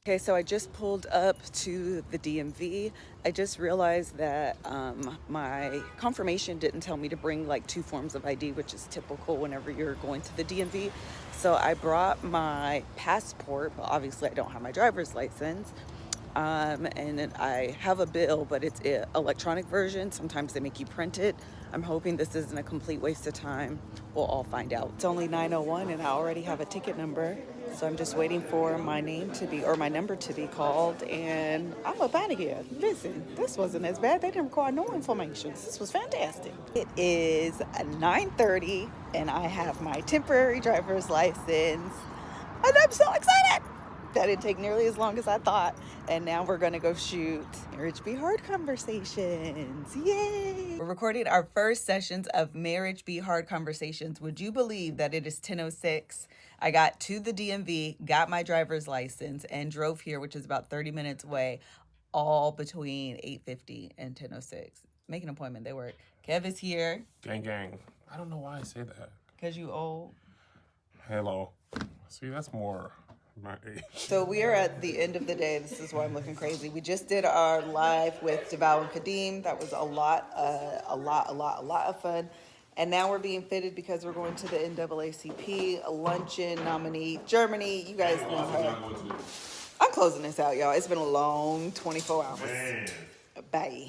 Okay, so I just pulled up to the DMV. I just realized that my confirmation didn't tell me to bring like two forms of ID, which is typical whenever you're going to the DMV. So I brought my passport, but obviously I don't have my driver's license. And then I have a bill, but it's an electronic version. Sometimes they make you print it. I'm hoping this isn't a complete waste of time. We'll all find out. It's only 9:01 and I already have a ticket number. So I'm just waiting for my name to be, or my number to be called, and I'm up out of here. Listen, this wasn't as bad. They didn't require no information. This was fantastic. It is 9:30 and I have my temporary driver's license. And I'm so excited! That didn't take nearly as long as I thought. And now we're gonna go shoot Marriage Be Hard Conversations. Yay! We're recording our first sessions of Marriage Be Hard Conversations. Would you believe that it is 10:06? I got to the DMV, got my driver's license, and drove here, which is about 30 minutes away, all between 8:50 and 10:06. Make an appointment, they work. Kev is here. Gang, gang. I don't know why I say that. Because you old. Hello. See, that's more my age. So we are at the end of the day. This is why I'm looking crazy. We just did our live with Deval and Kadeem. That was a lot of fun. And now we're being fitted because we're going to the NAACP luncheon nominee Germany. You guys know her. I'm closing this out, y'all. It's been a long 24 hours. Man. Bye.